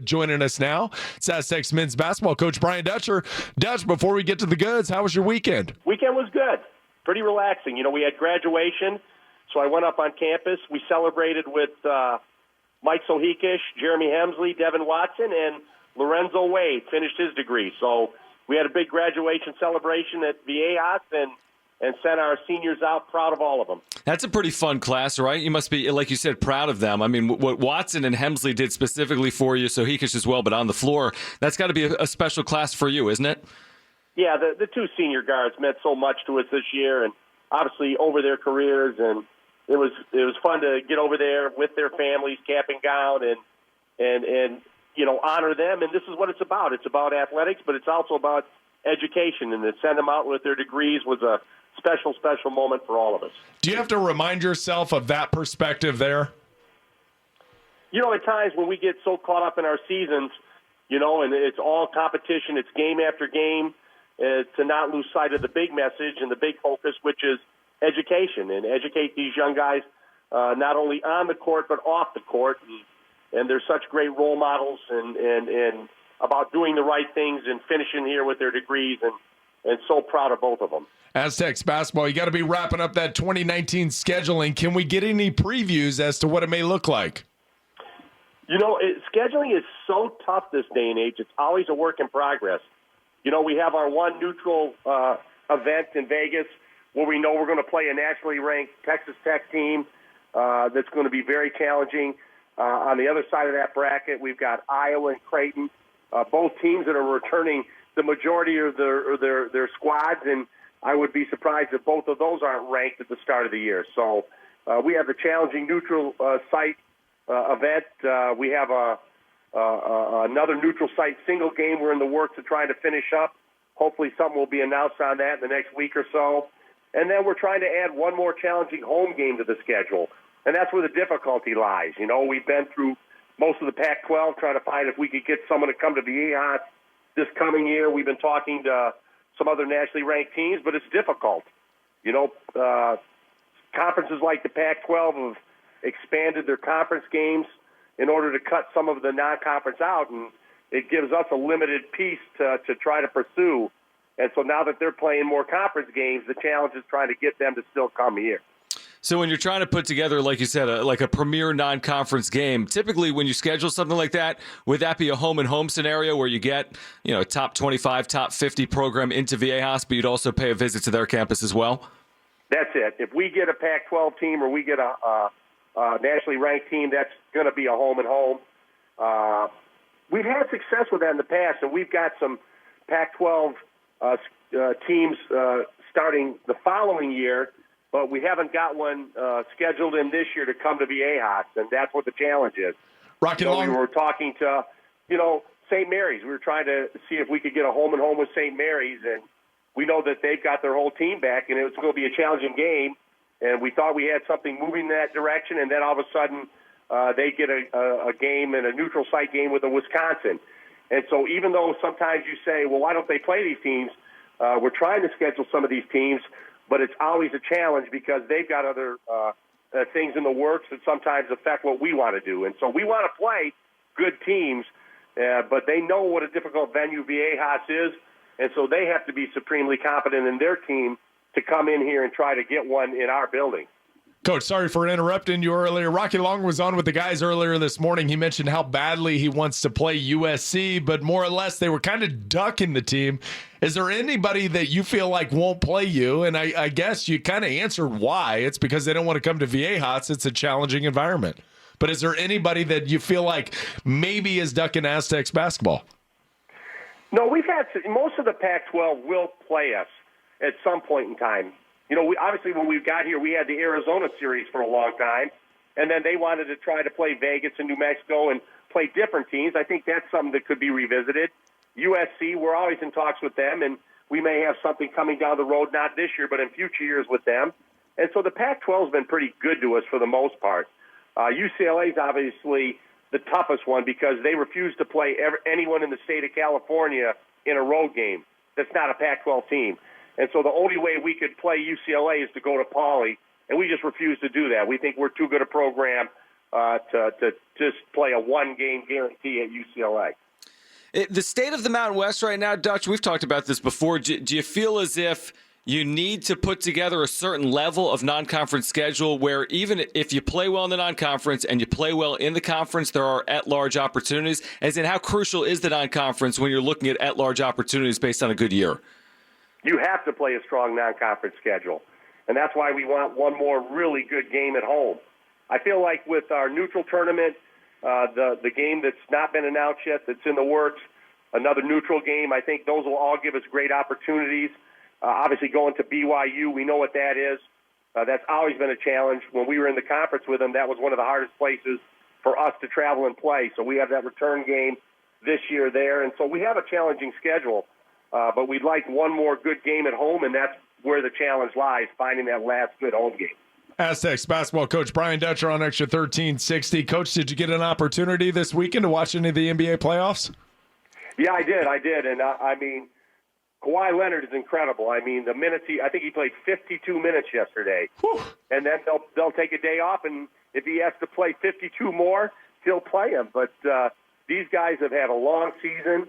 Joining us now, Aztecs men's basketball coach Brian Dutcher. Dutch, before we get to the goods, how was your weekend? Weekend was good. Pretty relaxing. We had graduation, so I went up on campus. We celebrated with Mike Sohikish, Jeremy Hemsley, Devin Watson, and Lorenzo Wade finished his degree. So we had a big graduation celebration at Viejas and sent our seniors out proud of all of them. That's a pretty fun class, right? You must be, like you said, proud of them. I mean, what Watson and Hemsley did specifically for you, Sohikish as well, but on the floor, that's got to be a special class for you, isn't it? Yeah, the two senior guards meant so much to us this year, and obviously over their careers, and it was fun to get over there with their families, cap and gown, and honor them. And this is what it's about. It's about athletics, but it's also about education, and to send them out with their degrees was a special moment for all of us. Do you have to remind yourself of that perspective there? At times when we get so caught up in our seasons, and it's all competition, it's game after game, to not lose sight of the big message and the big focus, which is education, and educate these young guys not only on the court but off the court. And they're such great role models and about doing the right things and finishing here with their degrees, and so proud of both of them. Aztecs basketball, you got to be wrapping up that 2019 scheduling. Can we get any previews as to what it may look like? Scheduling is so tough this day and age. It's always a work in progress. We have our one neutral event in Vegas where we know we're going to play a nationally ranked Texas Tech team that's going to be very challenging. On the other side of that bracket, we've got Iowa and Creighton, both teams that are returning the majority of their squads, and I would be surprised if both of those aren't ranked at the start of the year. So we have the challenging neutral site event. We have another neutral site single game we're in the works of trying to finish up. Hopefully something will be announced on that in the next week or so. And then we're trying to add one more challenging home game to the schedule. And that's where the difficulty lies. We've been through most of the Pac-12 trying to find if we could get someone to come to Viejas this coming year. We've been talking to some other nationally ranked teams, but it's difficult. Conferences like the Pac-12 have expanded their conference games in order to cut some of the non-conference out, and it gives us a limited piece to try to pursue. And so now that they're playing more conference games, the challenge is trying to get them to still come here. So when you're trying to put together, like you said, a premier non-conference game, typically when you schedule something like that, would that be a home-and-home scenario where you get, a top 25, top 50 program into Viejas, but you'd also pay a visit to their campus as well? That's it. If we get a Pac-12 team or we get a nationally ranked team, that's going to be a home-and-home. We've had success with that in the past, and we've got some Pac-12 teams starting the following year, but we haven't got one scheduled in this year to come to Viejas, and that's what the challenge is. We were talking to, St. Mary's. We were trying to see if we could get a home-and-home with St. Mary's, and we know that they've got their whole team back, and it's going to be a challenging game, and we thought we had something moving in that direction, and then all of a sudden they get a game and a neutral site game with a Wisconsin. And so even though sometimes you say, well, why don't they play these teams? We're trying to schedule some of these teams, but it's always a challenge because they've got other things in the works that sometimes affect what we want to do. And so we want to play good teams, but they know what a difficult venue Viejas is, and so they have to be supremely confident in their team to come in here and try to get one in our building. Coach, sorry for interrupting you earlier. Rocky Long was on with the guys earlier this morning. He mentioned how badly he wants to play USC, but more or less they were kind of ducking the team. Is there anybody that you feel like won't play you? And I guess you kind of answered why. It's because they don't want to come to Viejas. It's a challenging environment. But is there anybody that you feel like maybe is ducking Aztecs basketball? No, we've had most of the Pac-12 will play us at some point in time. Obviously when we got here, we had the Arizona series for a long time, and then they wanted to try to play Vegas and New Mexico and play different teams. I think that's something that could be revisited. USC, we're always in talks with them, and we may have something coming down the road, not this year, but in future years with them. And so the Pac-12 has been pretty good to us for the most part. UCLA is obviously the toughest one because they refuse to play anyone in the state of California in a road game that's not a Pac-12 team. And so the only way we could play UCLA is to go to Pauley, and we just refuse to do that. We think we're too good a program to just play a one-game guarantee at UCLA. The state of the Mountain West right now, Dutch, we've talked about this before. Do you feel as if you need to put together a certain level of non-conference schedule where even if you play well in the non-conference and you play well in the conference, there are at-large opportunities? As in, how crucial is the non-conference when you're looking at at-large opportunities based on a good year? You have to play a strong non-conference schedule, and that's why we want one more really good game at home. I feel like with our neutral tournament, the game that's not been announced yet, that's in the works, another neutral game, I think those will all give us great opportunities. Obviously, going to BYU, we know what that is. That's always been a challenge. When we were in the conference with them, that was one of the hardest places for us to travel and play. So we have that return game this year there. And so we have a challenging schedule, but we'd like one more good game at home, and that's where the challenge lies, finding that last good home game. Aztecs basketball coach Brian Dutcher on Extra 1360. Coach, did you get an opportunity this weekend to watch any of the NBA playoffs? Yeah, I did. And, I mean, Kawhi Leonard is incredible. I mean, the minutes I think he played 52 minutes yesterday. Whew. And then they'll take a day off, and if he has to play 52 more, he'll play him. But these guys have had a long season,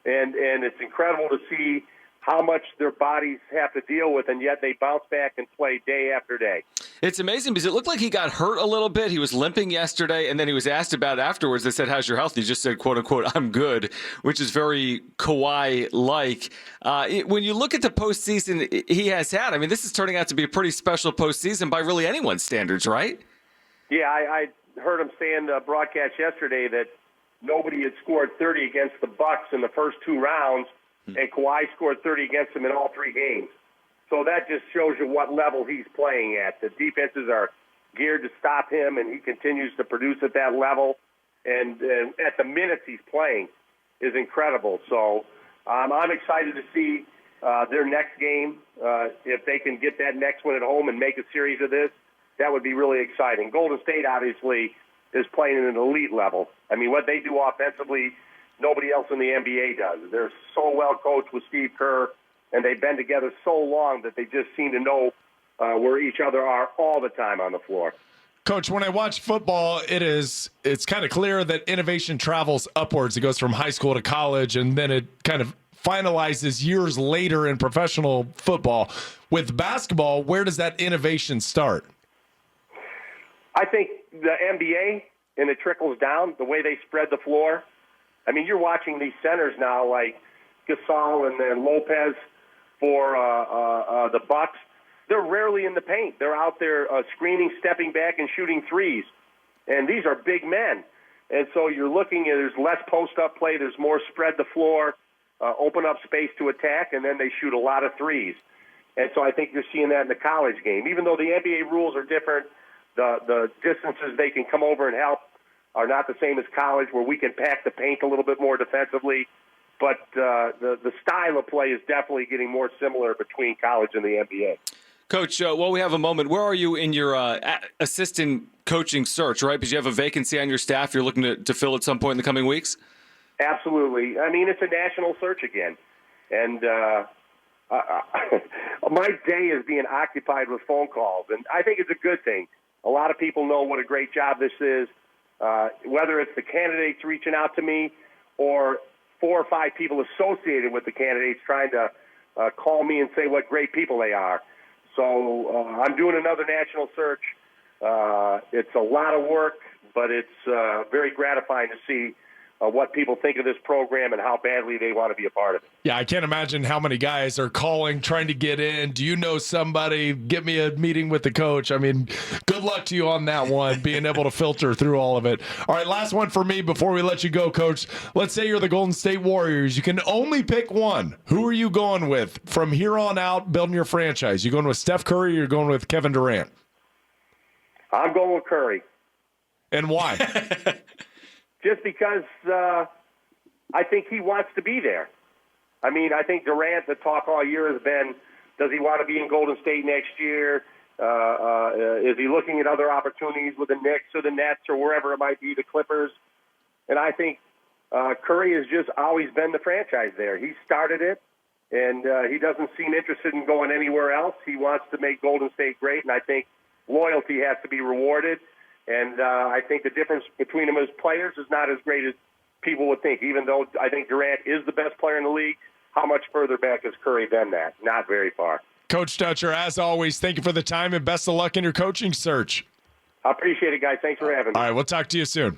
and it's incredible to see how much their bodies have to deal with, and yet they bounce back and play day after day. It's amazing because it looked like he got hurt a little bit. He was limping yesterday, and then he was asked about it afterwards. They said, "How's your health?" He just said, quote unquote, "I'm good," which is very Kawhi-like. When you look at the postseason he has had, I mean, this is turning out to be a pretty special postseason by really anyone's standards, right? Yeah, I heard him say in the broadcast yesterday that nobody had scored 30 against the Bucks in the first two rounds, and Kawhi scored 30 against them in all three games. So that just shows you what level he's playing at. The defenses are geared to stop him, and he continues to produce at that level. And at the minutes he's playing is incredible. So I'm excited to see their next game. If they can get that next one at home and make a series of this, that would be really exciting. Golden State, obviously, is playing at an elite level. I mean, what they do offensively, nobody else in the NBA does. They're so well coached with Steve Kerr, and they've been together so long that they just seem to know where each other are all the time on the floor. Coach, when I watch football, it's kind of clear that innovation travels upwards. It goes from high school to college, and then it kind of finalizes years later in professional football. With basketball, where does that innovation start? I think the NBA, and it trickles down, the way they spread the floor. I mean, you're watching these centers now like Gasol and then Lopez for the Bucks. They're rarely in the paint. They're out there screening, stepping back, and shooting threes. And these are big men. And so you're looking at there's less post-up play. There's more spread the floor, open up space to attack, and then they shoot a lot of threes. And so I think you're seeing that in the college game. Even though the NBA rules are different, the distances they can come over and help are not the same as college, where we can pack the paint a little bit more defensively. But the style of play is definitely getting more similar between college and the NBA. Coach, while we have a moment, where are you in your assistant coaching search, right? Because you have a vacancy on your staff you're looking to fill at some point in the coming weeks? Absolutely. I mean, it's a national search again. And my day is being occupied with phone calls, and I think it's a good thing. A lot of people know what a great job this is, whether it's the candidates reaching out to me or 4 or 5 people associated with the candidates trying to call me and say what great people they are. So I'm doing another national search. It's a lot of work, but it's very gratifying to see what people think of this program and how badly they want to be a part of it. Yeah, I can't imagine how many guys are calling, trying to get in. Do you know somebody? Get me a meeting with the coach. I mean, good luck to you on that one, being able to filter through all of it. All right, last one for me before we let you go, Coach. Let's say you're the Golden State Warriors. You can only pick one. Who are you going with from here on out building your franchise? You going with Steph Curry or you're going with Kevin Durant? I'm going with Curry. And why? Just because I think he wants to be there. I mean, I think Durant, the talk all year has been, does he want to be in Golden State next year? Is he looking at other opportunities with the Knicks or the Nets or wherever it might be, the Clippers? And I think Curry has just always been the franchise there. He started it, and he doesn't seem interested in going anywhere else. He wants to make Golden State great, and I think loyalty has to be rewarded. And I think the difference between them as players is not as great as people would think. Even though I think Durant is the best player in the league, how much further back has Curry been that? Not very far. Coach Dutcher, as always, thank you for the time and best of luck in your coaching search. I appreciate it, guys. Thanks for having me. All right, we'll talk to you soon.